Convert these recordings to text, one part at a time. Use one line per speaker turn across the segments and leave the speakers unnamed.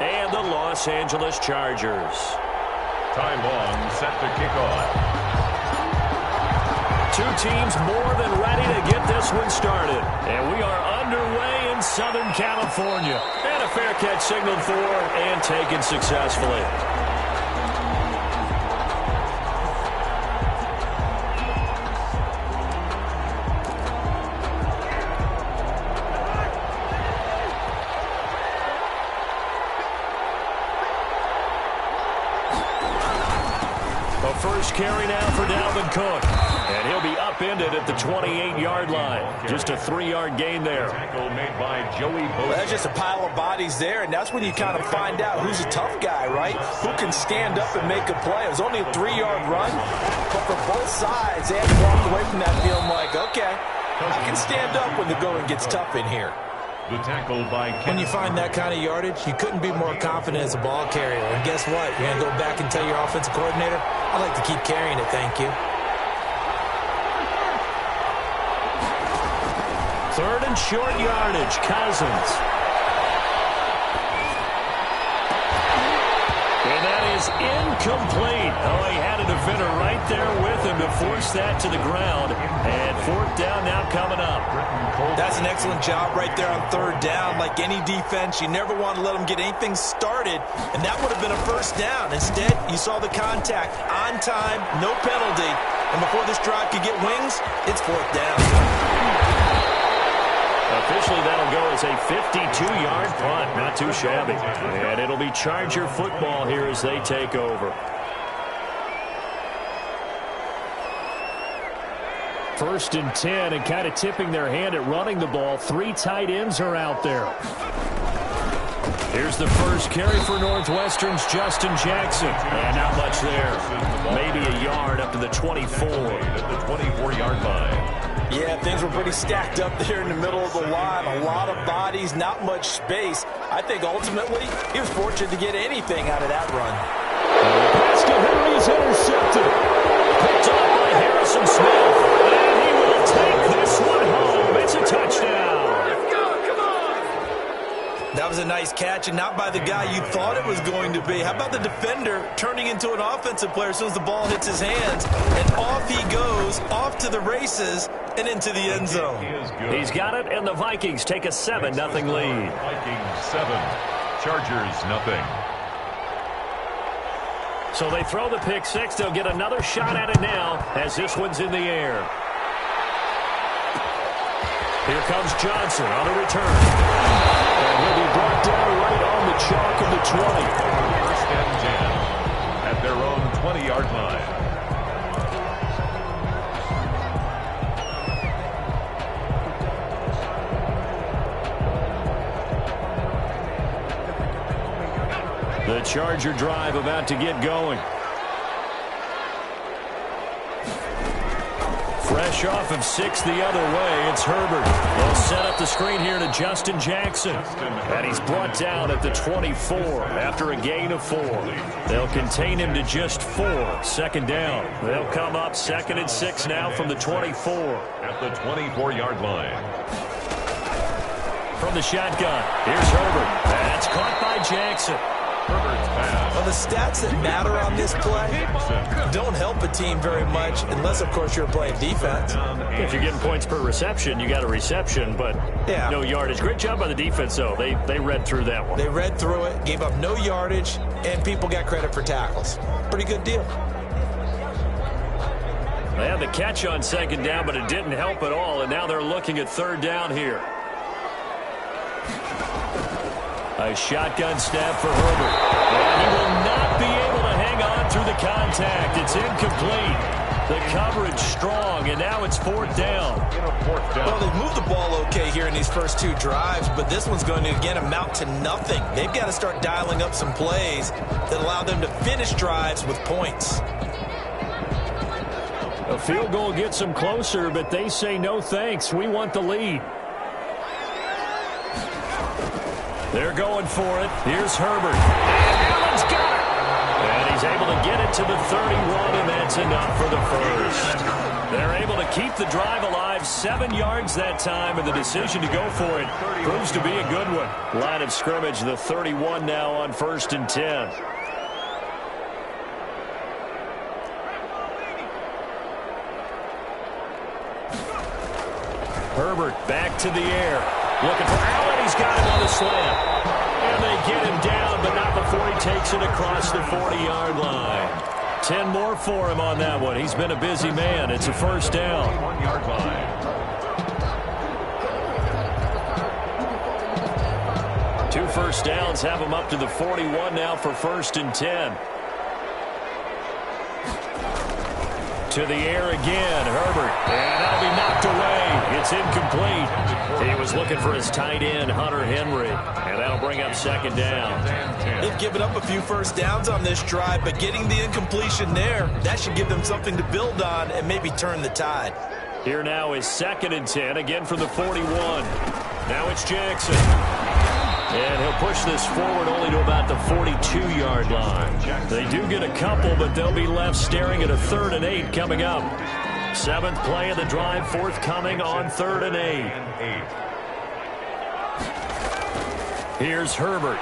and the Los Angeles Chargers.
Ty Long set to kick off.
Two teams more than ready to get this one started. And we are underway in Southern California. And a fair catch signaled for and taken successfully. First carry now for Dalvin Cook. And he'll be upended at the 28-yard line. Just a 3-yard gain there.
Tackle made by Joey Bosa.
Well, that's just a pile of bodies there, and that's when you kind of find out who's a tough guy, right? Who can stand up and make a play. It was only a 3-yard run, but for both sides, they had to walk away from that feeling like, okay, I can stand up when the going gets tough in here.
The tackle by
When you find that kind of yardage, you couldn't be more confident as a ball carrier. And guess what? You're going to go back and tell your offensive coordinator, I'd like to keep carrying it, thank you.
Third and short yardage, Cousins. And that is incomplete. Oh, he had a defender right there with him to force that to the ground. And fourth down now coming up.
That's an excellent job right there on third down. Like any defense, you never want to let them get anything started, and that would have been a first down. Instead, you saw the contact on time, no penalty, and before this drive could get wings, it's fourth down.
Officially, that'll go as a 52-yard punt. Not too shabby. And it'll be Charger football here as they take over. First and 10, and kind of tipping their hand at running the ball. 3 tight ends are out there. Here's the first carry for Northwestern's Justin Jackson. And not much there. Maybe a yard up to the 24.
At the 24-yard line.
Yeah, things were pretty stacked up there in the middle of the line. A lot of bodies, not much space. I think ultimately he was fortunate to get anything out of that run.
Pass to Henry is intercepted. Picked up by Harrison Smith. And he will take this one home. It's a touchdown. Let's go, come on.
That was a nice catch, and not by the guy you thought it was going to be. How about the defender turning into an offensive player as soon as the ball hits his hands? And off he goes, off to the races, and into the end zone.
He's got it, and the Vikings take a 7-0 lead.
Vikings 7, Chargers nothing.
So they throw the pick six. They'll get another shot at it now as this one's in the air. Here comes Johnson on the return. And he'll be brought down right on the chalk of the 20.
First and 10 at their own 20-yard line.
The Charger drive about to get going. Fresh off of 6 the other way, it's Herbert. They'll set up the screen here to Justin Jackson. And he's brought down at the 24 after a gain of 4. They'll contain him to just 4. Second down. They'll come up 2nd and 6 now from the 24.
At the 24-yard line.
From the shotgun, here's Herbert. That's caught by Jackson.
Herbert's pass.
Well, the stats that matter on this play don't help a team very much unless, of course, you're playing defense.
If you're getting points per reception, you got a reception, but no yardage. Great job by the defense, though. They read through that one.
They read through it, gave up no yardage, and people got credit for tackles. Pretty good deal.
They had the catch on second down, but it didn't help at all, and now they're looking at third down here. A shotgun snap for Herbert. And he will not be able to hang on through the contact. It's incomplete. The coverage strong, and now it's fourth down.
Well, they've moved the ball okay here in these first 2 drives, but this one's going to, again, amount to nothing. They've got to start dialing up some plays that allow them to finish drives with points.
A field goal gets them closer, but they say no thanks. We want the lead. They're going for it. Here's Herbert. And Allen's got it. And he's able to get it to the 31, and that's enough for the first. They're able to keep the drive alive, 7 yards that time, and the decision to go for it proves to be a good one. Line of scrimmage, the 31 now on 1st and 10. Herbert back to the air. Looking for Allen. He's got him on the slant. And they get him down, but not before he takes it across the 40-yard line. 10 more for him on that one. He's been a busy man. It's a first down.
1-yard line.
Two first downs have him up to the 41 now for 1st and 10. To the air again, Herbert. And that'll be knocked away. It's incomplete. He was looking for his tight end, Hunter Henry. And that'll bring up 2nd down.
They've given up a few first downs on this drive, but getting the incompletion there, that should give them something to build on and maybe turn the tide.
Here now is 2nd and 10, again from the 41. Now it's Jackson. And he'll push this forward only to about the 42-yard line. They do get a couple, but they'll be left staring at a 3rd and 8 coming up. 7th play of the drive forthcoming on 3rd and 8. Here's Herbert.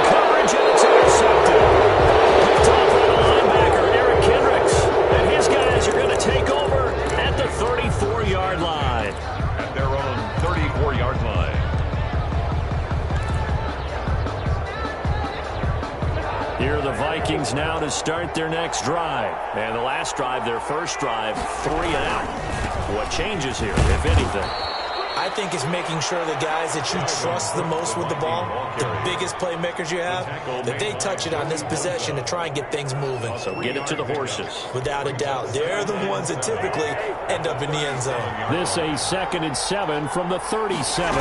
Coverage, and it's intercepted. Picked off by the linebacker, Eric Kendricks. And his guys are going to take over at the 34-yard line.
At their own 34-yard line.
Here are the Vikings now to start their next drive. And the last drive, their first drive, 3 and out. What changes here, if anything?
I think it's making sure the guys that you trust the most with the ball, the biggest playmakers you have, that they touch it on this possession to try and get things moving.
So get it to the horses.
Without a doubt. They're the ones that typically end up in the end zone.
This a 2nd and 7 from the 37.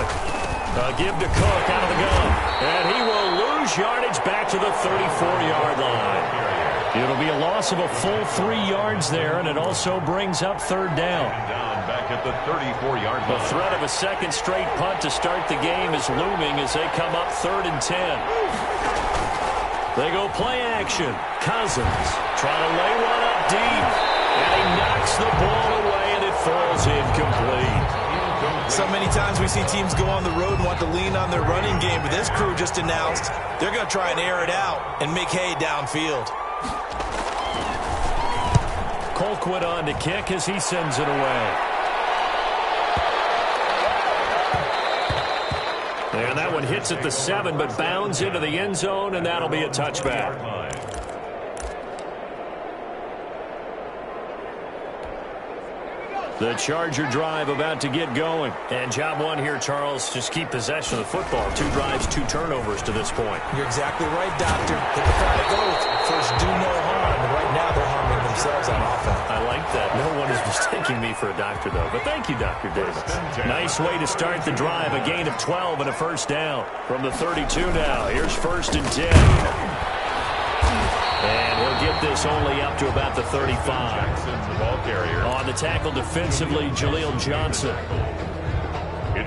Give to Cook out of the gun. And he will lose yardage back to the 34-yard line. It'll be a loss of a full 3 yards there, and it also brings up 3rd down.
Back at the 34-yard line.
The threat of a second straight punt to start the game is looming as they come up 3rd and 10. They go play action. Cousins trying to lay one up deep. And he knocks the ball away, and it falls incomplete.
So many times we see teams go on the road and want to lean on their running game, but this crew just announced they're going to try and air it out and make hay downfield.
Colquitt on to kick as he sends it away. And that one hits at the 7, but bounds into the end zone, and that'll be a touchback. The Charger drive about to get going. And job one here, Charles, just keep possession of the football. 2 drives, 2 turnovers to this point.
You're exactly right, Doctor. Hippocratic oath. First, do no harm. And right now, they're harming themselves on offense.
I like that. No one is mistaking me for a doctor, though. But thank you, Dr. Davis. Nice way to start the drive. A gain of 12 and a first down. From the 32 now. Here's 1st and 10. And he'll get this only up to about the 35.
Jackson's the ball carrier.
On the tackle defensively, Jaleel Johnson.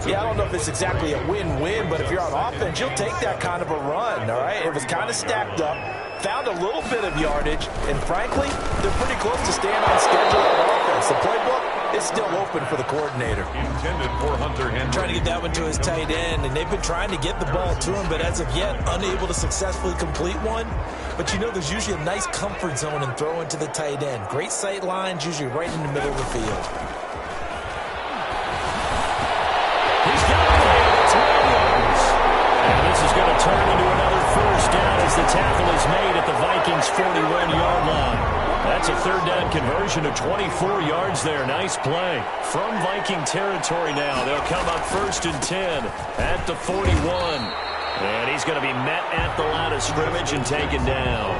Yeah, I don't know if it's exactly a win-win, but if you're on offense, you'll take that kind of a run, all right? It was kind of stacked up, found a little bit of yardage, and frankly, they're pretty close to staying on schedule on offense. The playbook is still open for the coordinator.
Intended for Hunter Henry.
Trying to get that one to his tight end, and they've been trying to get the ball to him, but as of yet, unable to successfully complete one. But you know, there's usually a nice comfort zone in throwing to the tight end. Great sight lines, usually right in the middle of the field.
He's got it. It's Williams. And this is going to turn into another first down as the tackle is made at the Vikings' 41-yard line. That's a 3rd down conversion of 24 yards there. Nice play. From Viking territory now, they'll come up 1st and 10 at the 41. And he's going to be met at the line of scrimmage and taken down.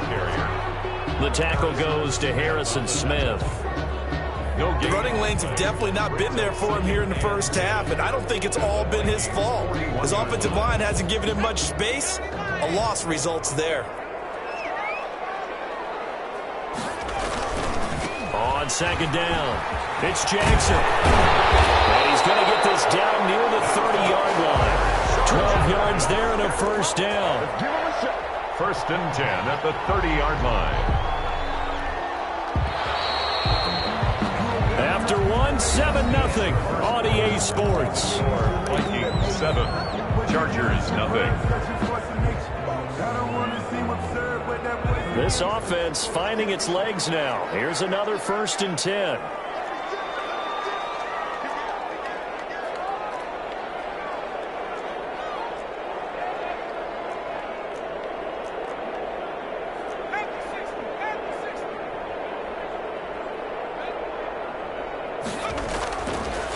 The tackle goes to Harrison Smith.
The running lanes have definitely not been there for him here in the first half, and I don't think it's all been his fault. His offensive line hasn't given him much space. A loss results there.
On 2nd down, it's Jackson. And he's going to get this down near the 30-yard line. 12 yards there and a first down.
1st and 10 at the 30-yard line.
won 7-0 on EA Sports.
Vikings 7, Chargers 0.
This offense finding its legs now. Here's another 1st and 10.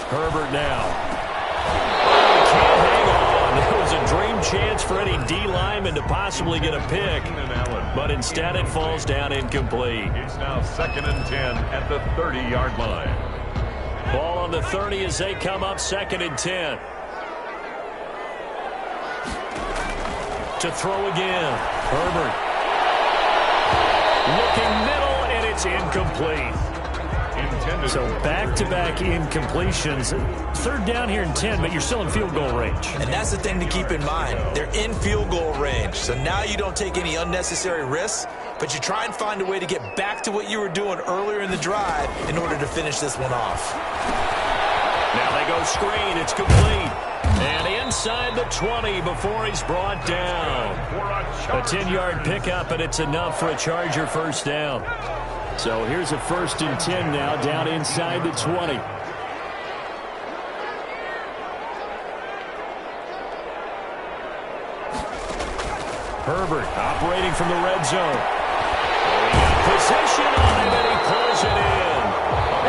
Herbert now. Can't hang on. It was a dream chance for any D lineman to possibly get a pick, but instead it falls down incomplete.
It's now 2nd and 10 at the 30-yard line.
Ball on the 30 as they come up 2nd and 10. To throw again. Herbert. Looking middle, and it's incomplete. So back-to-back incompletions. 3rd down here and 10, but you're still in field goal range.
And that's the thing to keep in mind. They're in field goal range. So now you don't take any unnecessary risks, but you try and find a way to get back to what you were doing earlier in the drive in order to finish this one off.
Now they go screen. It's complete. And inside the 20 before he's brought down. A 10-yard pickup, and it's enough for a Charger 1st down. So here's a 1st and 10 now, down inside the 20. Herbert operating from the red zone. Position on him, and he pulls it in.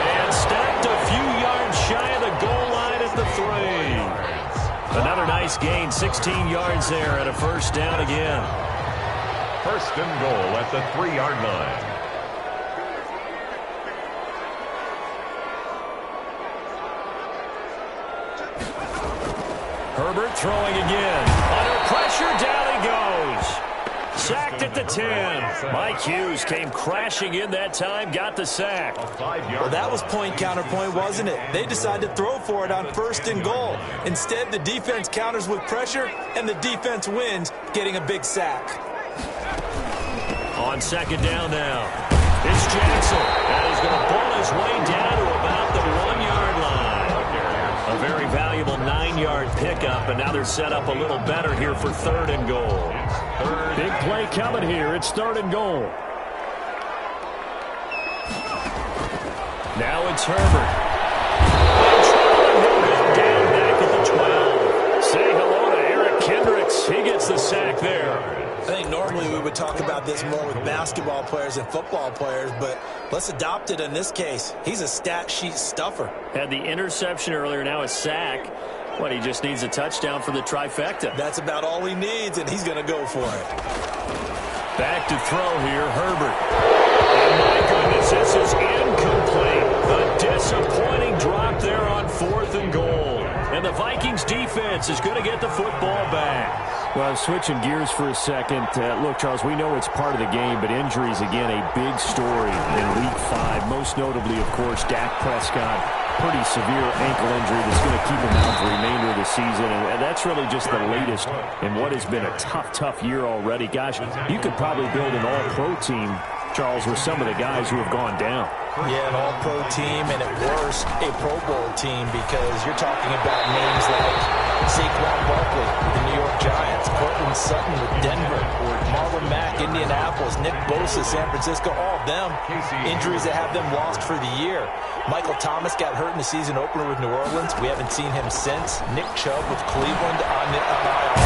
And stacked a few yards shy of the goal line at the 3. Another nice gain, 16 yards there, and a 1st down again.
1st and goal at the 3-yard line.
Herbert throwing again. Under pressure, down he goes. Sacked at the 10. Mike Hughes came crashing in that time, got the sack.
Well, that was point counterpoint, wasn't it? They decided to throw for it on 1st and goal. Instead, the defense counters with pressure, and the defense wins, getting a big sack.
On 2nd down now. It's Jackson. And he's going to pull his way down to about the 1-yard line. A very valuable 9-yard pickup, and now they're set up a little better here for 3rd and goal. Big play coming here. It's 3rd and goal. Now it's Herbert. He'll go down back at the 12. Say hello to Eric Kendricks. He gets the sack there.
I think normally we would talk about this more with basketball players and football players, but let's adopt it in this case. He's a stat sheet stuffer.
Had the interception earlier, now a sack. What, he just needs a touchdown for the trifecta.
That's about all he needs, and he's going to go for it.
Back to throw here, Herbert. And my goodness, this is incomplete. A disappointing drop there on 4th and goal. And the Vikings defense is going to get the football back. Well, switching gears for a second. Look, Charles, we know it's part of the game, but injuries, again, a big story in Week 5. Most notably, of course, Dak Prescott. Pretty severe ankle injury that's going to keep him out for the remainder of the season. And that's really just the latest in what has been a tough year already. Gosh, you could probably build an all-pro team, Charles, with some of the guys who have gone down.
Yeah, an all-pro team, and at worst, a Pro Bowl team, because you're talking about names like Saquon Barkley with the New York Giants, Cortland Sutton with Denver, Marlon Mack, Indianapolis, Nick Bosa, San Francisco, all of them injuries that have them lost for the year. Michael Thomas got hurt in the season opener with New Orleans. We haven't seen him since. Nick Chubb with Cleveland on IR.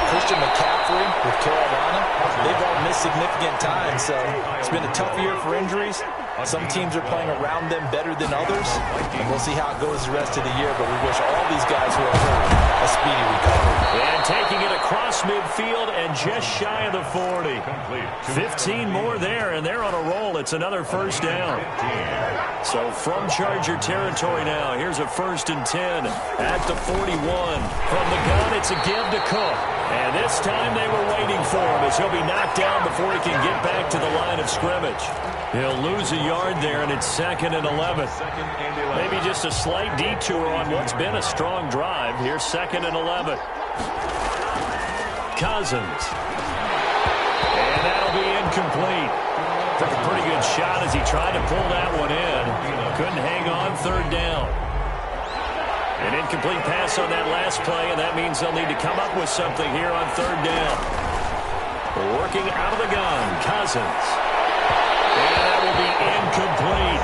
Christian McCaffrey with Carolina. They've all missed significant time, so it's been a tough year for injuries. Some teams are playing around them better than others, and we'll see how it goes the rest of the year, but we wish all these guys who are hurt a speedy recovery.
And taking it across midfield and just shy of the 40. 15 more there, and they're on a roll. It's another 1st down. So from Charger territory now, here's a 1st and 10 at the 41. From the gun, it's a give to Cook. And this time they were waiting for him as he'll be knocked down before he can get back to the line of scrimmage. He'll lose a yard there, and it's 2nd and 11. Maybe just a slight detour on what's been a strong drive. Here's 2nd and 11. Cousins. And that'll be incomplete. Took a pretty good shot as he tried to pull that one in. Couldn't hang on third down. An incomplete pass on that last play, and that means they'll need to come up with something here on third down. Working out of the gun, Cousins. And that will be incomplete.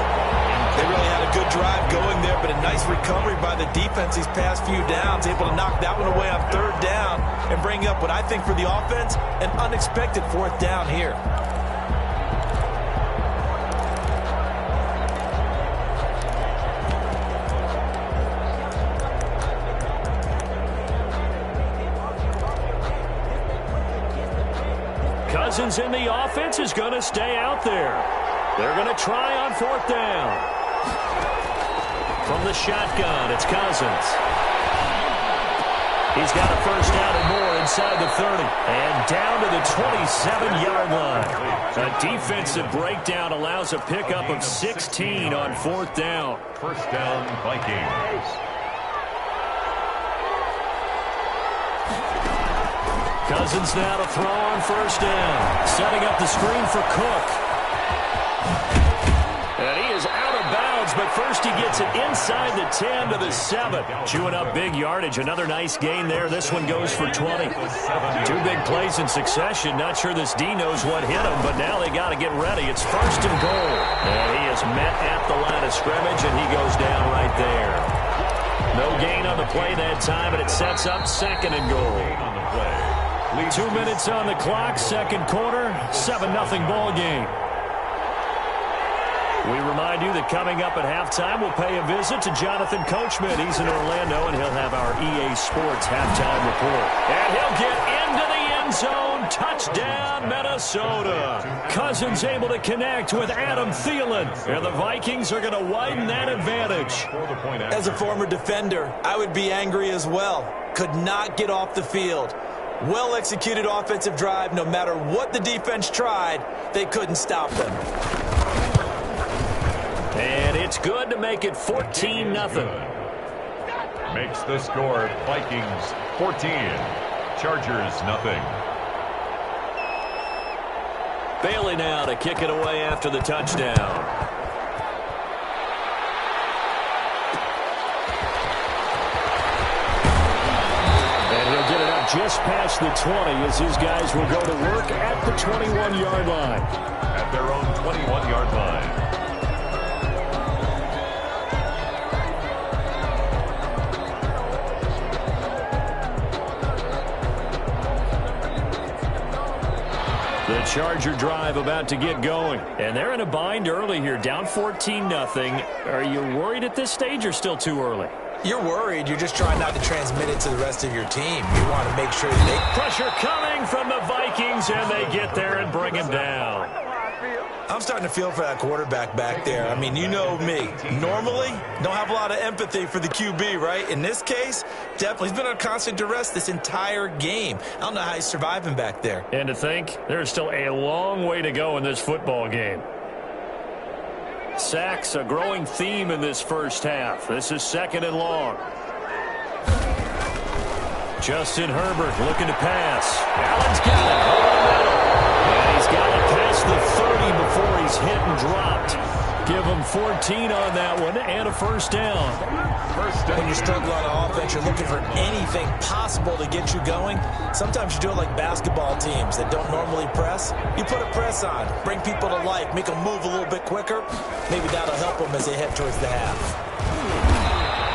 They really had a good drive going there, but a nice recovery by the defense these past few downs, able to knock that one away on third down and bring up what I think for the offense, an unexpected fourth down here.
Cousins in the offense is going to stay out there. They're going to try on fourth down. From the shotgun, it's Cousins. He's got a first down and more inside the 30. And down to the 27-yard line. A defensive breakdown allows a pickup of 16 on fourth down.
First down, Vikings.
Cousins now to throw on first down. Setting up the screen for Cook. And he is out of bounds, but first he gets it inside the 10 to the 7. Chewing up big yardage. Another nice gain there. This one goes for 20. Two big plays in succession. Not sure this D knows what hit him, but now they got to get ready. It's first and goal. And he is met at the line of scrimmage, and he goes down right there. No gain on the play that time, and it sets up second and goal. 2 minutes on the clock, second quarter, 7-0 ball game. We remind you that coming up at halftime, we'll pay a visit to Jonathan Coachman. He's in Orlando, and he'll have our EA Sports halftime report. And he'll get into the end zone. Touchdown, Minnesota. Cousins able to connect with Adam Thielen. And the Vikings are going to widen that advantage.
As a former defender, I would be angry as well. Could not get off the field. Well-executed offensive drive. No matter what the defense tried, they couldn't stop them.
And it's good to make it 14-0.
Makes the score Vikings 14, Chargers nothing.
Bailey now to kick it away after the touchdown. Just past the 20 as his guys will go to work at the 21-yard line.
At their own 21-yard line.
The Charger drive about to get going. And they're in a bind early here, down 14-0. Are you worried at this stage or still too early?
You're worried. You're just trying not to transmit it to the rest of your team. You want to make sure that they...
Pressure coming from the Vikings, and they get there and bring him down.
I'm starting to feel for that quarterback back there. I mean, you know me. Normally, don't have a lot of empathy for the QB, right? In this case, definitely. He's been on constant duress this entire game. I don't know how he's surviving back there.
And to think, there's still a long way to go in this football game. Sacks, a growing theme in this first half. This is second and long. Justin Herbert looking to pass. Allen's got it over the middle. And he's got it past the 30 before he's hit and dropped. Give him 14 on that one and a first down.
When you struggle on offense, you're looking for anything possible to get you going. Sometimes you do it like basketball teams that don't normally press. You put a press on, bring people to life, make them move a little bit quicker. Maybe that'll help them as they head towards the half.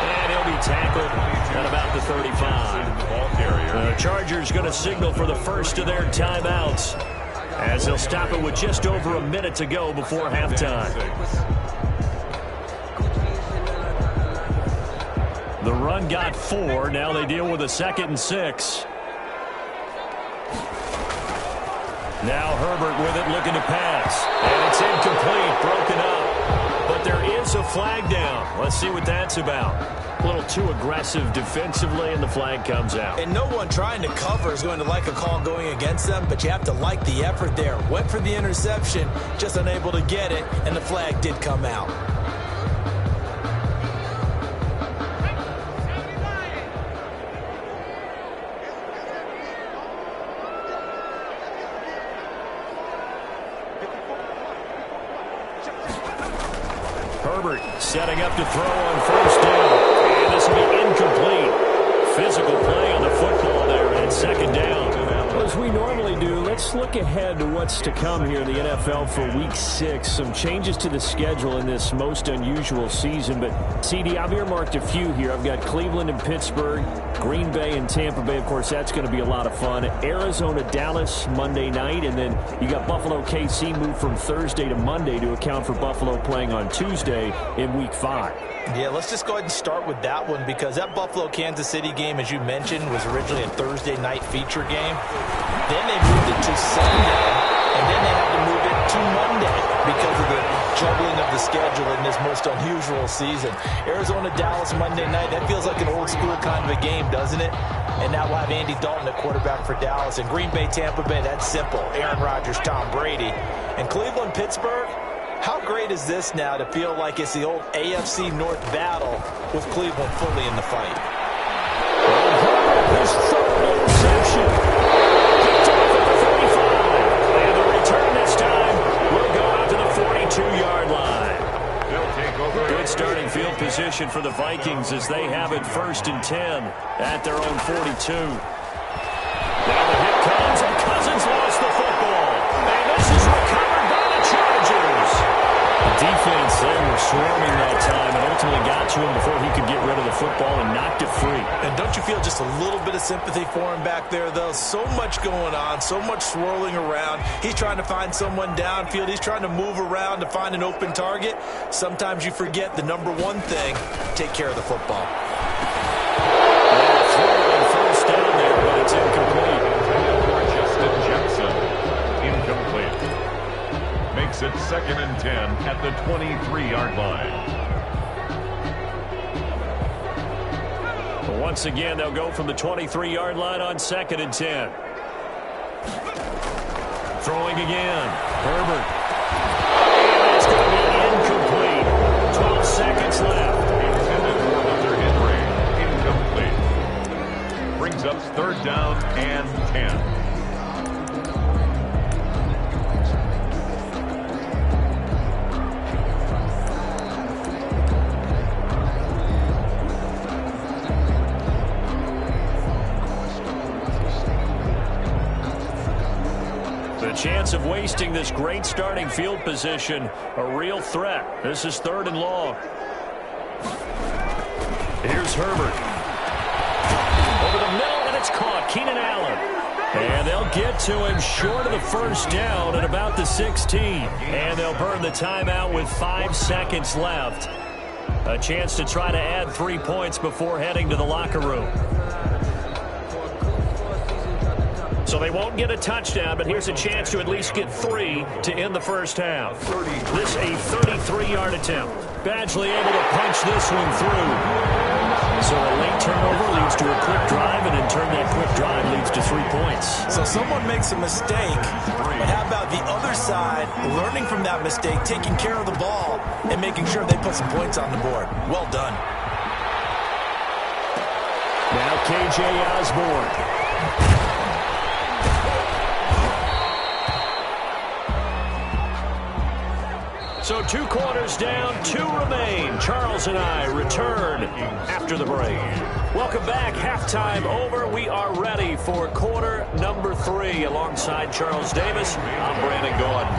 And he'll be tackled at about the 35. The Chargers going to signal for the first of their timeouts, as they'll stop it with just over a minute to go before halftime. The run got 4. Now they deal with a 2nd and 6. Now Herbert with it, looking to pass. And it's incomplete, broken up. But there is a flag down. Let's see what that's about. A little too aggressive defensively, and the flag comes out.
And no one trying to cover is going to like a call going against them, but you have to like the effort there. Went for the interception, just unable to get it, and the flag did come out.
Herbert setting up to throw on first down. And this will be incomplete. Physical play on the football there at second down.
Well, as we normally do, let's look ahead to what's to come here in the NFL for Week 6. Some changes to the schedule in this most unusual season. But, CD, I've earmarked a few here. I've got Cleveland and Pittsburgh, Green Bay and Tampa Bay. Of course, that's going to be a lot of fun. Arizona, Dallas, Monday night. And then you got Buffalo, KC moved from Thursday to Monday to account for Buffalo playing on Tuesday in Week 5.
Yeah, let's just go ahead and start with that one because that Buffalo-Kansas City game, as you mentioned, was originally a Thursday night feature game. Then they moved it to Sunday, and then they had to move it to Monday because of the juggling of the schedule in this most unusual season. Arizona-Dallas Monday night, that feels like an old-school kind of a game, doesn't it? And now we'll have Andy Dalton at quarterback for Dallas. And Green Bay, Tampa Bay, that's simple. Aaron Rodgers, Tom Brady. And Cleveland, Pittsburgh, how great is this now to feel like it's the old AFC North battle with Cleveland fully in the fight?
His third interception. Picked off at the 45. And the return this time will go out to the 42-yard line. Good starting field position for the Vikings as they have it 1st and 10 at their own 42. Now the hit comes, and Cousins lost the football. And this is recovered by the Chargers. The defense, they were swarming that time and ultimately got to him before he could get rid of the football and knocked it free.
And don't you feel just a little bit of sympathy for him back there, though? So much going on, so much swirling around. He's trying to find someone downfield. He's trying to move around to find an open target. Sometimes you forget the number one thing, take care of the football.
First down there, but it's incomplete.
Justin Jackson, incomplete. Makes it 2nd and 10 at the 23-yard line.
Once again, they'll go from the 23-yard line on 2nd and 10. Throwing again. Herbert. And it's going to be incomplete. 12 seconds left.
Intended for another hit rate. Incomplete. Brings up 3rd down and 10.
Chance of wasting this great starting field position, a real threat. This is 3rd and long. Here's Herbert. Over the middle, and it's caught. Keenan Allen. And they'll get to him short of the 1st down at about the 16. And they'll burn the timeout with 5 seconds left. A chance to try to add 3 points before heading to the locker room. So they won't get a touchdown, but here's a chance to at least get 3 to end the first half. This a 33-yard attempt. Badgley able to punch this one through. So a late turnover leads to a quick drive, and in turn that quick drive leads to 3 points.
So someone makes a mistake, but how about the other side learning from that mistake, taking care of the ball, and making sure they put some points on the board? Well done.
Now K.J. Osborne. So 2 quarters down, 2 remain. Charles and I return after the break. Welcome back. Halftime over. We are ready for quarter number 3. Alongside Charles Davis, I'm Brandon Gordon.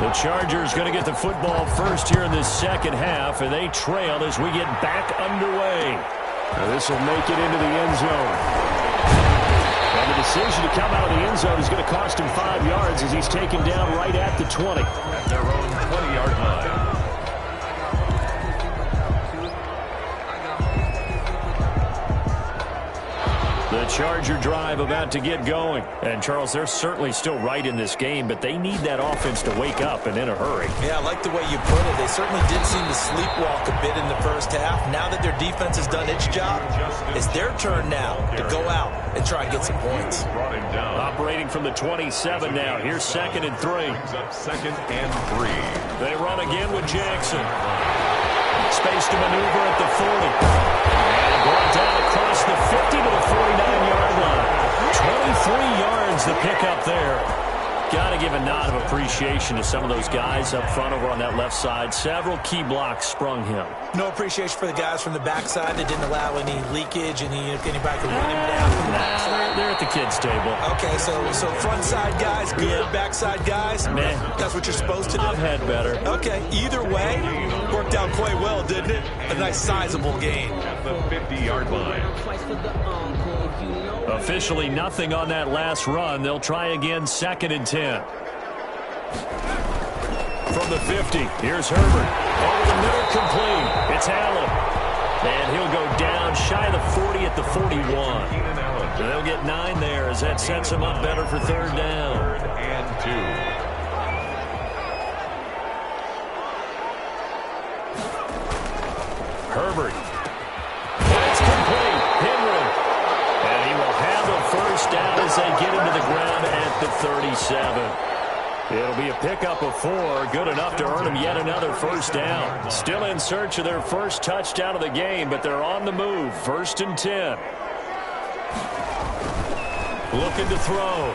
The Chargers going to get the football first here in this second half, and they trail as we get back underway.
Now this will make it into the end zone. And the decision to come out of the end zone is going to cost him 5 yards as he's taken down right at the 20.
At their own 20-yard line.
The Charger drive about to get going. And, Charles, they're certainly still right in this game, but they need that offense to wake up and in a hurry.
Yeah, I like the way you put it. They certainly did seem to sleepwalk a bit in the first half. Now that their defense has done its job, it's their turn now to go out and try and get some points.
Operating from the 27 now. Here's 2nd and 3.
Brings up 2nd and 3.
They run again with Jackson. Space to maneuver at the 40. And brought down across the 50 to the 49-yard line. 23 yards the pickup there. Got to give a nod of appreciation to some of those guys up front over on that left side. Several key blocks sprung him.
No appreciation for the guys from the backside that didn't allow any leakage, and if anybody could run him down from the backside.
They're at the kids' table.
Okay, so front side guys, good.
Yeah.
Backside guys,
man,
that's what you're supposed to do.
I've had better.
Okay, either way, worked out quite well, didn't it? A nice sizable gain.
At the 50-yard line.
Officially nothing on that last run. They'll try again, 2nd and 10. From the 50, here's Herbert. Over the middle, complete. It's Allen. And he'll go down shy of the 40 at the 41. They'll get 9 there as that sets him up better for 3rd down.
3rd and 2.
Herbert. It's complete. Henry. And he will have a 1st down as they get him to the ground at the 37. It'll be a pickup of 4, good enough to earn them yet another 1st down. Still in search of their first touchdown of the game, but they're on the move. 1st and 10. Looking to throw.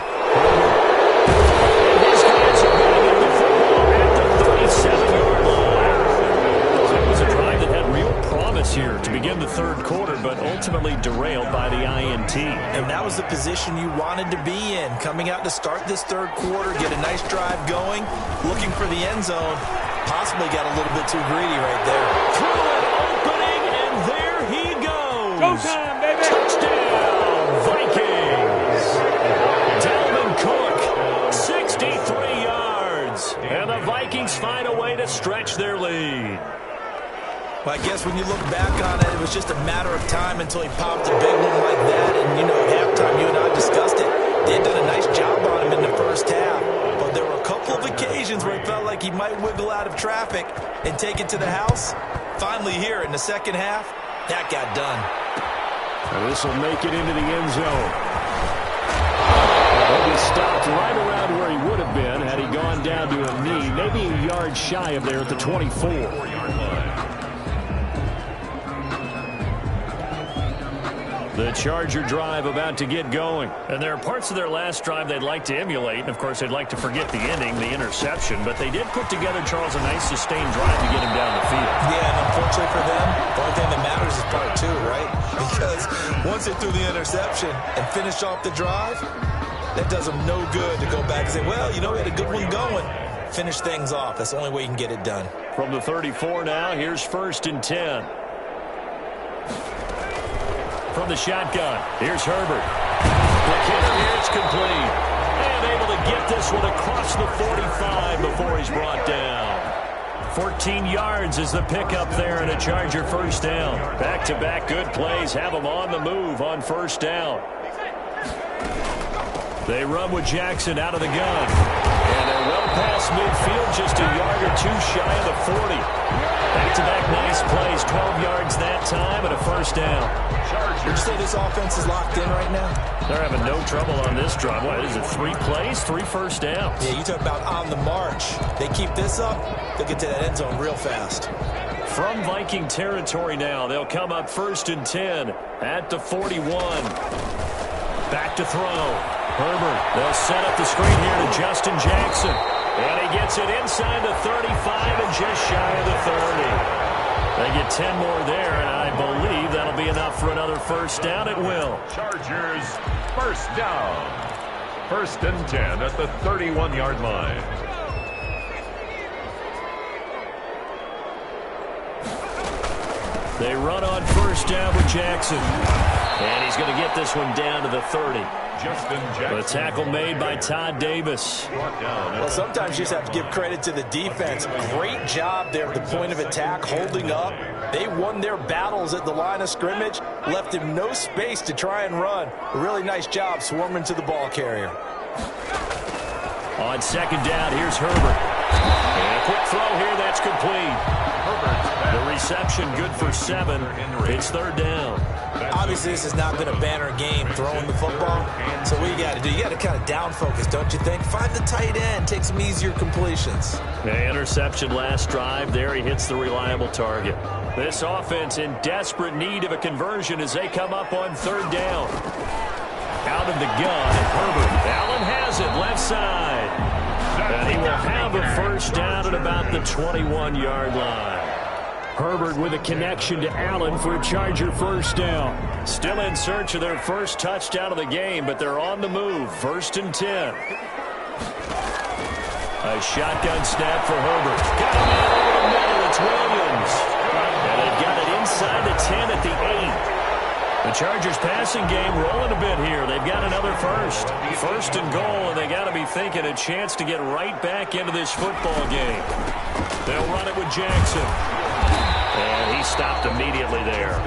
His guys are going at the football at the 37-yard line. It was a drive that had real promise here to begin the 3rd quarter, but ultimately derailed by the INT.
And that was the position you wanted to be in. Coming out to start this 3rd quarter, get a nice drive going, looking for the end zone. Possibly got a little bit too greedy right there.
Through an opening, and there he goes.
Go time, baby.
Touchdown, Vikings. Dalvin Cook, 63 yards. And the Vikings find a way to stretch their lead.
Well, I guess when you look back on it, it was just a matter of time until he popped a big one like that. And, at halftime, you and I discussed it. They had done a nice job on him in the 1st half. But there were a couple of occasions where it felt like he might wiggle out of traffic and take it to the house. Finally here in the 2nd half, that got done.
And this will make it into the end zone. He'll be stopped right around where he would have been had he gone down to a knee, maybe a yard shy of there at the 24.
The Charger drive about to get going. And there are parts of their last drive they'd like to emulate. And, of course, they'd like to forget the ending, the interception. But they did put together, Charles, a nice sustained drive to get him down the field.
Yeah, and unfortunately for them, the only thing that matters is part 2, right? Because once they threw the interception and finished off the drive, that does them no good to go back and say, well, we had a good one going. Finish things off. That's the only way you can get it done.
From the 34 now, here's 1st and 10. From the shotgun, here's Herbert. The kick, it's complete. And able to get this one across the 45 before he's brought down. 14 yards is the pickup there and a Charger 1st down. Back-to-back good plays have them on the move on 1st down. They run with Jackson out of the gun. And they're well past midfield, just a yard or 2 shy of the 40. Back-to-back nice plays, 12 yards that time and a 1st down.
Would you say this offense is locked in right now?
They're having no trouble on this drive. What is it, 3 plays, 3 1st downs?
Yeah, you talk about on the march. They keep this up, they'll get to that end zone real fast.
From Viking territory now, they'll come up 1st and 10 at the 41. Back to throw. Herbert, they'll set up the screen here to Justin Jackson. And he gets it inside the 35 and just shy of the 30. They get 10 more there, and I believe that'll be enough for another 1st down. It will.
Chargers 1st down. 1st and 10 at the 31-yard line.
They run on 1st down with Jackson. And he's going to get this one down to the 30.
Justin Jackson.
The tackle made by Todd Davis.
Well, sometimes you just have to give credit to the defense. Great job there at the point of attack, holding up. They won their battles at the line of scrimmage, left him no space to try and run. A really nice job swarming to the ball carrier.
On 2nd down, here's Herbert. And a quick throw here, that's complete. The reception good for 7. It's 3rd down.
Obviously, this has not been a banner game throwing the football. So what you got to do, you got to kind of down focus, don't you think? Find the tight end, take some easier completions.
The interception last drive. There he hits the reliable target. This offense in desperate need of a conversion as they come up on 3rd down. Out of the gun, Herbert. Allen has has it left side. And he will have a first down at about the 21-yard line. Herbert with a connection to Allen for a Charger first down. Still in search of their first touchdown of the game, but they're on the move. 1st and 10. A shotgun snap for Herbert. Got him out over the middle. It's Williams. And they've got it inside the 10 at the 8. The Chargers passing game rolling a bit here. They've got another first. 1st and goal, and they got to be thinking a chance to get right back into this football game. They'll run it with Jackson. And he stopped immediately there.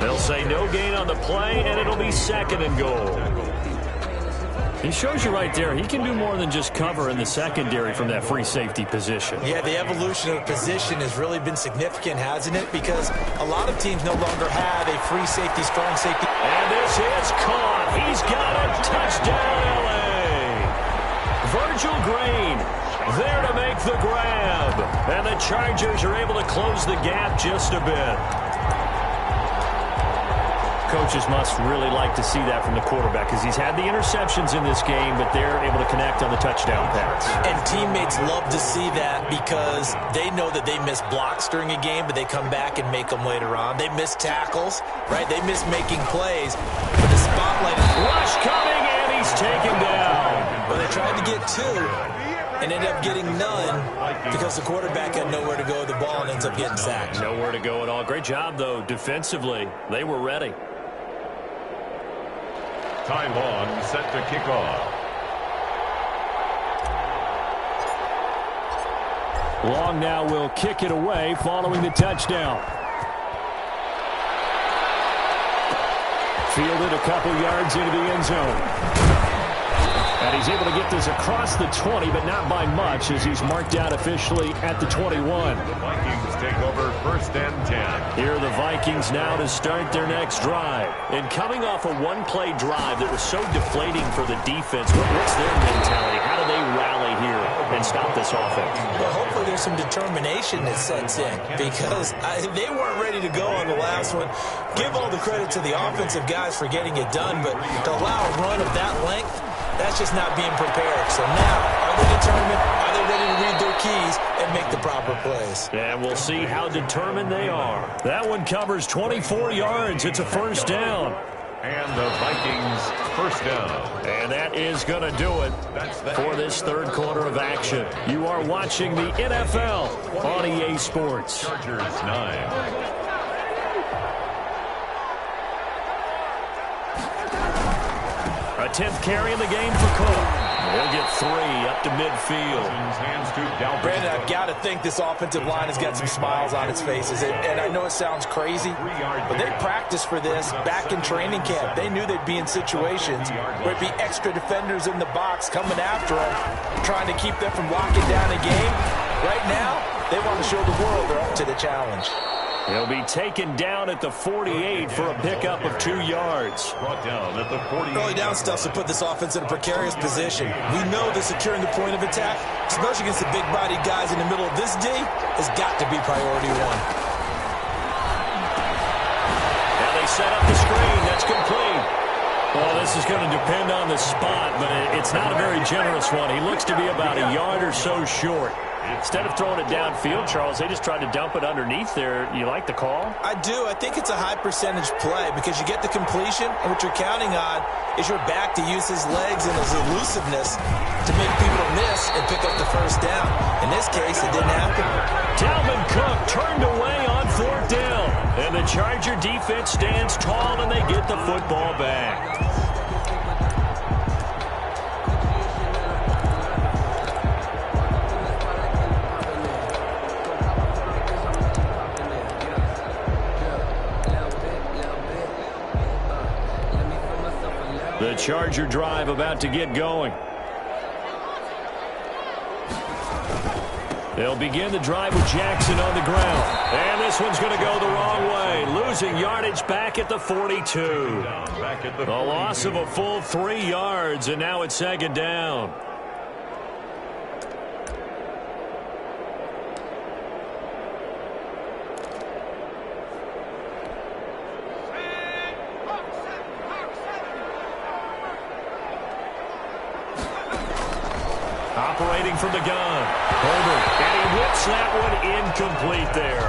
They'll say no gain on the play, and it'll be 2nd and goal. He shows you right there, he can do more than just cover in the secondary from that free safety position.
Yeah, the evolution of the position has really been significant, hasn't it? Because a lot of teams no longer have a free safety, strong safety.
And this is caught. He's got a touchdown, L.A. Virgil Green there to make the grab. And the Chargers are able to close the gap just a bit. Coaches must really like to see that from the quarterback because he's had the interceptions in this game, but they're able to connect on the touchdown pass.
And teammates love to see that because they know that they miss blocks during a game, but they come back and make them later on. They miss tackles, right? They miss making plays. But the spotlight is
rush coming, and he's taken down.
Well, they tried to get 2 and ended up getting none because the quarterback had nowhere to go with the ball and ends up getting sacked.
Nowhere to go at all. Great job, though, defensively. They were ready.
Ty Long set to kick off.
Long now will kick it away following the touchdown. Fielded a couple yards into the end zone. And he's able to get this across the 20, but not by much as he's marked out officially at the 21.
The Vikings take over 1st and 10.
Here are the Vikings now to start their next drive. And coming off a one-play drive that was so deflating for the defense, what's their mentality? How do they rally here and stop this offense?
Well, hopefully there's some determination that sets in because they weren't ready to go on the last one. Give all the credit to the offensive guys for getting it done, but to allow a run of that length, that's just not being prepared. So now, are they determined? Are they ready to read their keys and make the proper plays?
And we'll see how determined they are. That one covers 24 yards. It's a first down.
And the Vikings first down.
And that is going to do it for this 3rd quarter of action. You are watching the NFL on EA Sports.
Chargers 9.
A 10th carry in the game for Cook. He'll get 3 up to midfield.
Hands to Dalvin.
Brandon, I've got to think this offensive line has got some smiles on its faces. And I know it sounds crazy, but they practiced for this back in training camp. They knew they'd be in situations where it'd be extra defenders in the box coming after them, trying to keep them from locking down a game. Right now, they want to show the world they're up to the challenge.
He'll be taken down at the 48 for a pickup of 2 yards.
Brought down at the 48.
Early down stuff to put this offense in a precarious position. We know that securing the point of attack, especially against the big-bodied guys in the middle of this D, has got to be priority 1.
Now they set up the screen. That's complete. Well, this is going to depend on the spot, but it's not a very generous one. He looks to be about a yard or so short. Instead of throwing it downfield, Charles, they just tried to dump it underneath there. You like the call?
I do. I think it's a high-percentage play because you get the completion, and what you're counting on is your back to use his legs and his elusiveness to make people miss and pick up the first down. In this case, it didn't happen.
Dalvin Cook turned away on 4th down. And the Charger defense stands tall, and they get the football back. The Charger drive about to get going. They'll begin the drive with Jackson on the ground. And this one's going to go the wrong way. Losing yardage back at the 42. A loss of a full 3 yards, and now it's 2nd down. Operating from the gun. Herbert. And he whips that one incomplete there.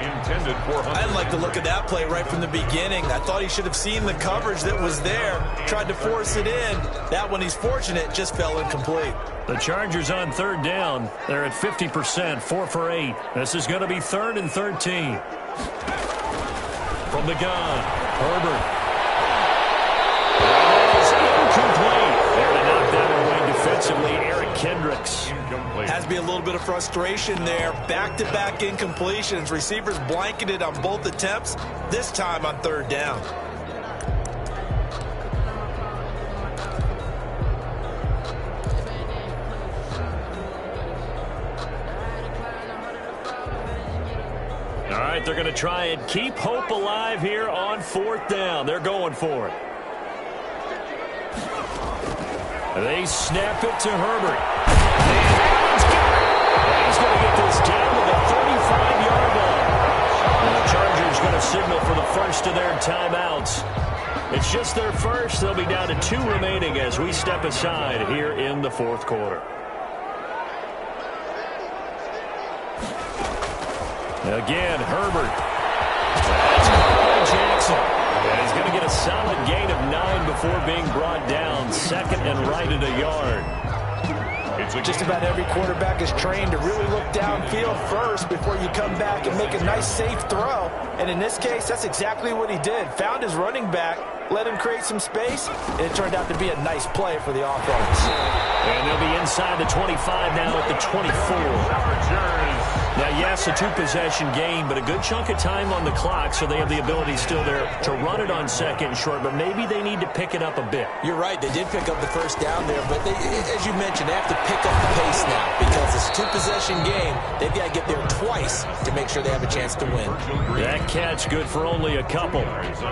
Intended for Hunter.
I didn't like the look of that play right from the beginning. I thought he should have seen the coverage that was there. Tried to force it in. That one, he's fortunate, just fell incomplete.
The Chargers on third down. They're at 50%, 4 for 8. This is going to be 3rd and 13. From the gun, Herbert. That is incomplete. There to knock that away defensively, Eric Kendricks.
Has to be a little bit of frustration there. Back-to-back incompletions. Receivers blanketed on both attempts, this time on 3rd down.
All right, they're going to try and keep hope alive here on 4th down. They're going for it. They snap it to Herbert. He's going to get this down to the 35-yard line. And the Chargers going to signal for the first of their timeouts. It's just their first. They'll be down to 2 remaining as we step aside here in the 4th quarter. Again, Herbert. That's caught by Jackson. And he's going to get a solid gain of 9 before being brought down. 2nd and right at a yard.
Just about every quarterback is trained to really look downfield first before you come back and make a nice, safe throw. And in this case, that's exactly what he did. Found his running back, let him create some space, and it turned out to be a nice play for the offense.
And they'll be inside the 25 now at the 24. Now, yes, a 2-possession game, but a good chunk of time on the clock, so they have the ability still there to run it on 2nd and short, but maybe they need to pick it up a bit.
You're right. They did pick up the first down there, but they, as you mentioned, they have to pick up the pace now because it's a 2-possession game. They've got to get there twice to make sure they have a chance to win.
That catch good for only a couple.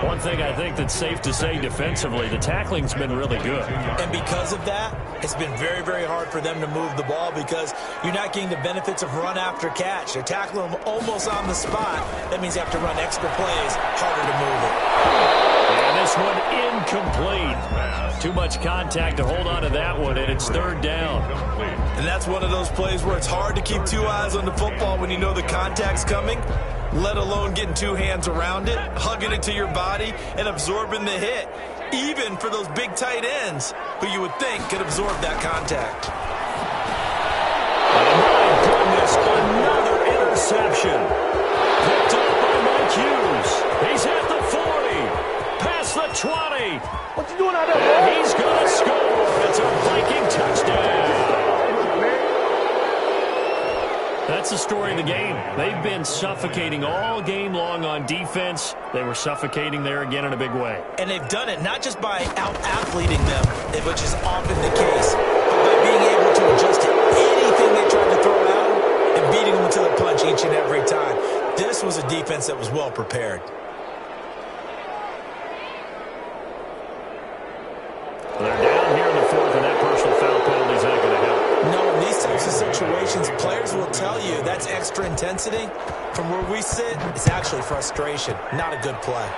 One thing I think that's safe to say defensively, the tackling's been really good.
And because of that, it's been very, very hard for them to move the ball because you're not getting the benefits of run after catch. They're tackling them almost on the spot. That means you have to run extra plays, harder to move it.
And this one incomplete. Too much contact to hold on to that one, and it's 3rd down.
And that's one of those plays where it's hard to keep 2 eyes on the football when you know the contact's coming, let alone getting 2 hands around it, hugging it to your body, and absorbing the hit. Even for those big tight ends who you would think could absorb that contact.
Oh, my goodness, another interception. Picked up by Mike Hughes. He's at the 40, past the 20.
What you doing out there,
and
boy?
he's going to score. It's a Viking touchdown. That's the story of the game. They've been suffocating all game long on defense. They were suffocating there again in a big way.
And they've done it not just by out-athleting them, which is often the case, but by being able to adjust to anything they tried to throw at them and beating them to the punch each and every time. This was a defense that was well prepared.
They're down here in the 4th, and that personal foul penalty is not going to help.
No, in these types of situations, players will tell you that's extra intensity. From where we sit, it's actually frustration, not a good play.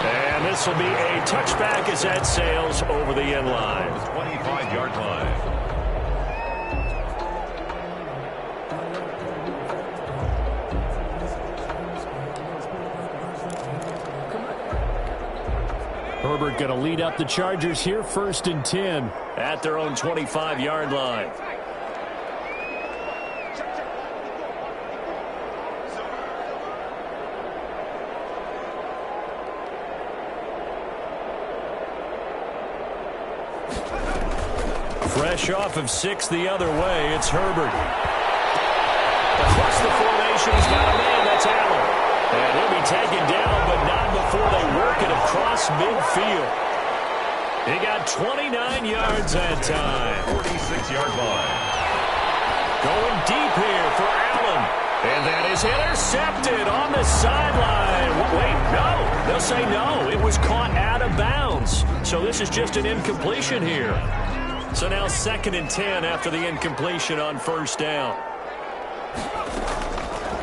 And this will be a touchback as that sails over the end line.
25-yard line.
Herbert going to lead up the Chargers here, 1st and 10 at their own 25-yard line. Fresh off of 6 the other way, it's Herbert. Across the formation, he's got a man, that's Allen. And he'll be taken down, but not before they work it across midfield. He got 29 yards that time.
46-yard line.
Going deep here for Allen. And that is intercepted on the sideline. Wait, no. They'll say no. It was caught out of bounds. So this is just an incompletion here. So now 2nd and 10 after the incompletion on 1st down.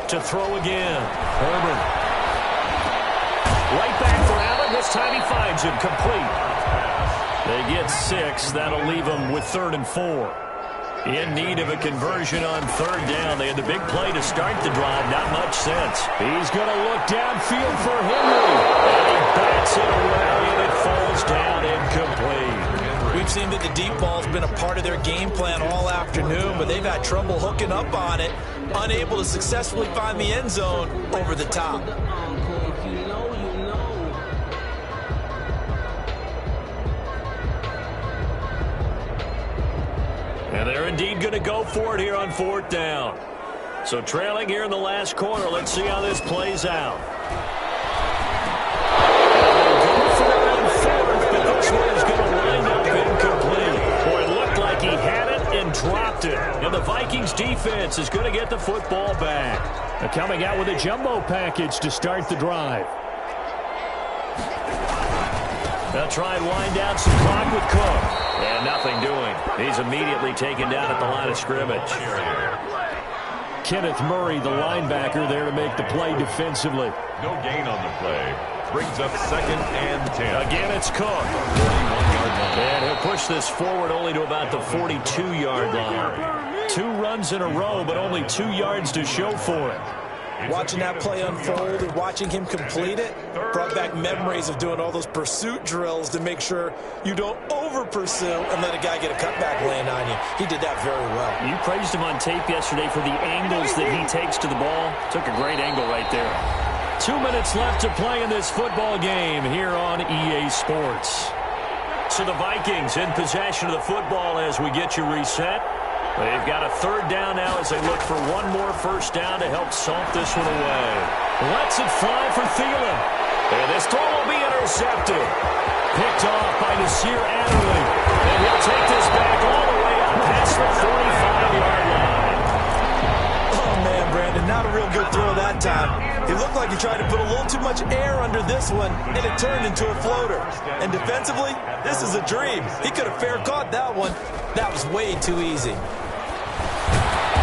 To throw again. Herbert. Right back for Allen. This time he finds him complete. They get 6. That'll leave them with 3rd and 4. In need of a conversion on 3rd down. They had the big play to start the drive. Not much sense.
He's going to look downfield for Henry.
And he bats it away, and it falls down incomplete.
We've seen that the deep ball's been a part of their game plan all afternoon, but they've had trouble hooking up on it, unable to successfully find the end zone over the top.
And they're indeed going to go for it here on 4th down. So trailing here in the last quarter. Let's see how this plays out. But this one is going to wind up incomplete. Boy, it looked like he had it and dropped it. And the Vikings defense is going to get the football back.
They're coming out with a jumbo package to start the drive.
They'll try and wind down some clock with Cook. And nothing doing. He's immediately taken down at the line of scrimmage.
Kenneth Murray, the linebacker, there to make the play defensively.
No gain on the play. Brings up 2nd and 10.
Again, it's Cook. And he'll push this forward only to about the 42-yard line. 2 runs in a row, but only 2 yards to show for it.
Watching that play unfold and watching him complete it brought back memories of doing all those pursuit drills to make sure you don't over-pursue and let a guy get a cutback laying on you. He did that very well.
You praised him on tape yesterday for the angles that he takes to the ball. Took a great angle right there. 2 minutes left to play in this football game here on EA Sports. So the Vikings in possession of the football as we get you reset. They've got a 3rd down now as they look for one more 1st down to help salt this one away. Lets it fly for Thielen. And this throw will be intercepted. Picked off by Nasir Adderley. And he'll take this back all the way up past the 45-yard line.
Oh, man, Brandon, not a real good throw that time. It looked like he tried to put a little too much air under this one, and it turned into a floater. And defensively, this is a dream. He could have fair caught that one. That was way too easy.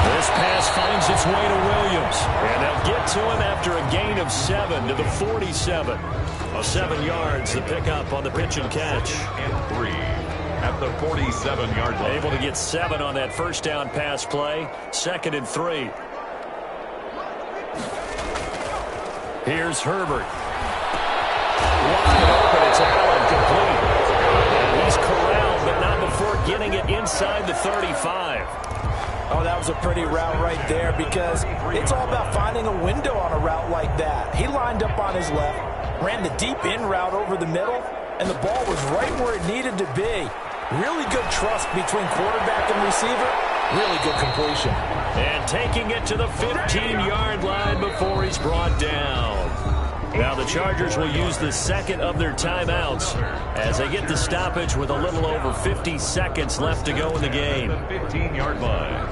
This pass finds its way to Williams. And they'll get to him after a gain of 7 to the 47. 7 yards, the pickup on the pitch and catch.
And 3 at the 47-yard line.
Able to get 7 on that 1st down pass play. 2nd and 3. Here's Herbert. Wide open, it's Allen complete. And he's corralled, but not before getting it inside the 35.
Oh, that was a pretty route right there because it's all about finding a window on a route like that. He lined up on his left, ran the deep in route over the middle, and the ball was right where it needed to be. Really good trust between quarterback and receiver. Really good completion.
And taking it to the 15-yard line before he's brought down. Now the Chargers will use the 2nd of their timeouts as they get the stoppage with a little over 50 seconds left to go in the game.
The 15-yard line.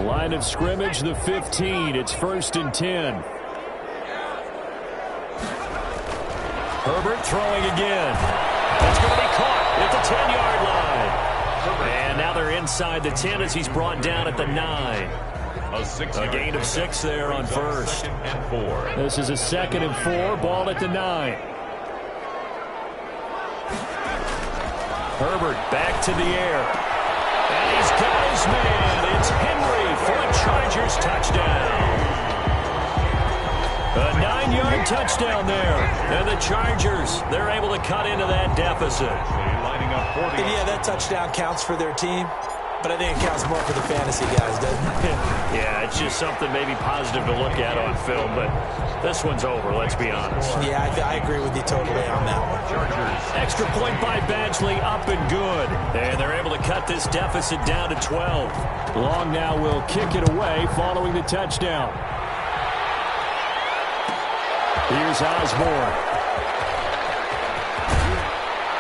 Line of scrimmage, the 15. It's 1st and 10.
Herbert throwing again. That's going to be caught at the 10-yard line. And now they're inside the 10 as he's brought down at the 9. A gain of 6 there on 1st
and 4.
This is a 2nd and 4. Ball at the 9.
Herbert back to the air. And he's got his man. It's Henry for a Chargers touchdown. A 9-yard touchdown there. And the Chargers, they're able to cut into that deficit.
Lining up 40.
And yeah, that touchdown counts for their team, but I think it counts more for the fantasy guys, doesn't it?
Yeah, it's just something maybe positive to look at on film, but this one's over, let's be honest.
Yeah, I agree with you totally on that one.
Chargers.
Extra point by Badgley, up and good. And they're able to cut this deficit down to 12.
Long now will kick it away following the touchdown. Here's Osborne.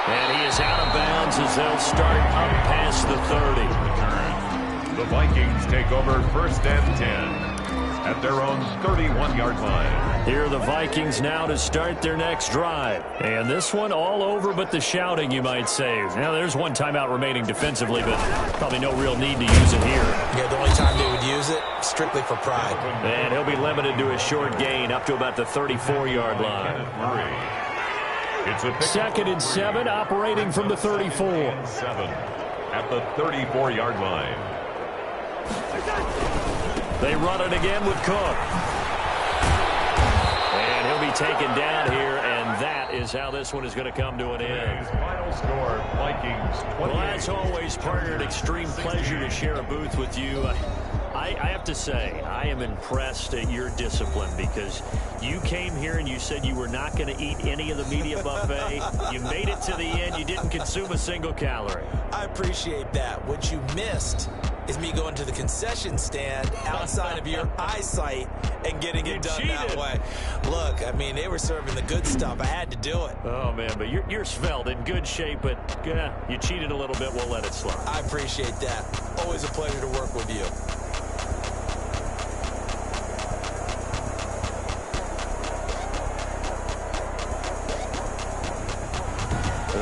And he is out of bounds as they'll start up past the 30.
The Vikings take over 1st and 10. at their own 31-yard line.
Here are the Vikings now to start their next drive. And this one all over but the shouting, you might say. Now, there's one timeout remaining defensively, but probably no real need to use it here.
Yeah, the only time they would use it, strictly for pride.
And he'll be limited to a short gain up to about the 34-yard line.
It's a
2nd and 7, operating from the 34.
7 at the 34-yard line.
They run it again with Cook. And he'll be taken down here, and that is how this one is going to come to an end.
Final score, Vikings 28.
Well, as always, partner, an extreme pleasure to share a booth with you. I have to say, I am impressed at your discipline because you came here and you said you were not going to eat any of the media buffet. You made it to the end. You didn't consume a single calorie.
I appreciate that. What you missed is me going to the concession stand outside of your eyesight and getting it done that way. Look, I mean, they were serving the good stuff. I had to do it.
Oh, man, but you're svelte, in good shape, but you cheated a little bit. We'll let it slide.
I appreciate that. Always a pleasure to work with you.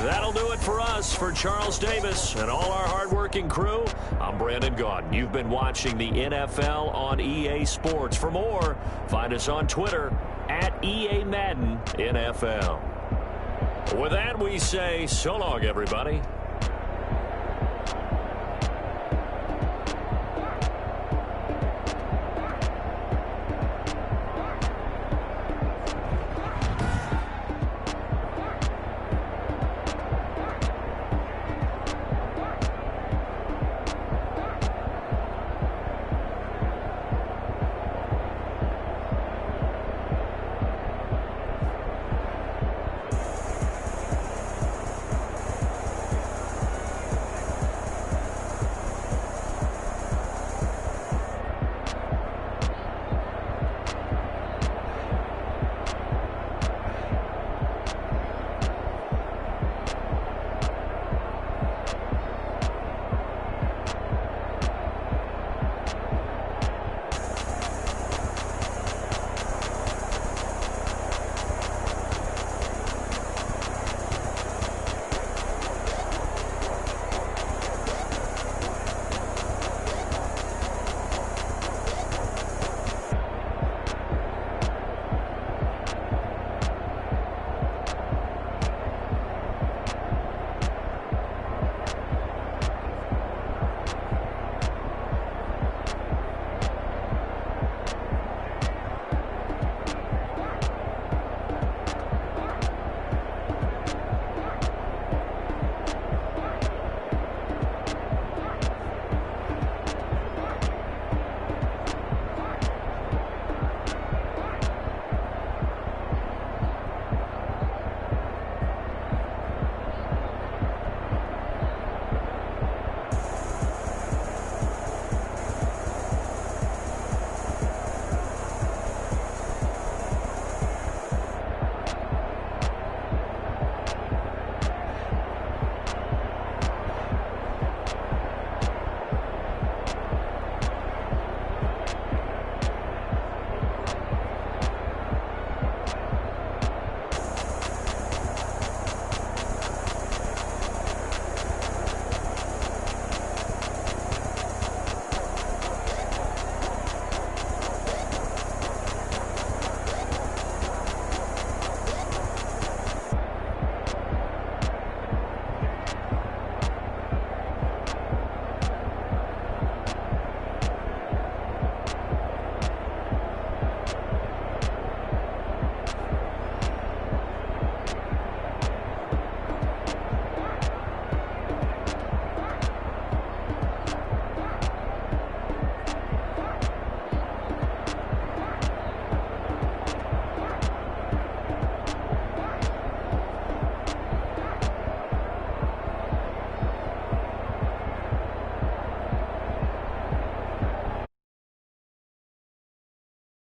That'll do it for us. For Charles Davis and all our hardworking crew, I'm Brandon Gaudin. You've been watching the NFL on EA Sports. For more, find us on Twitter at EA Madden NFL. With that, we say so long, everybody.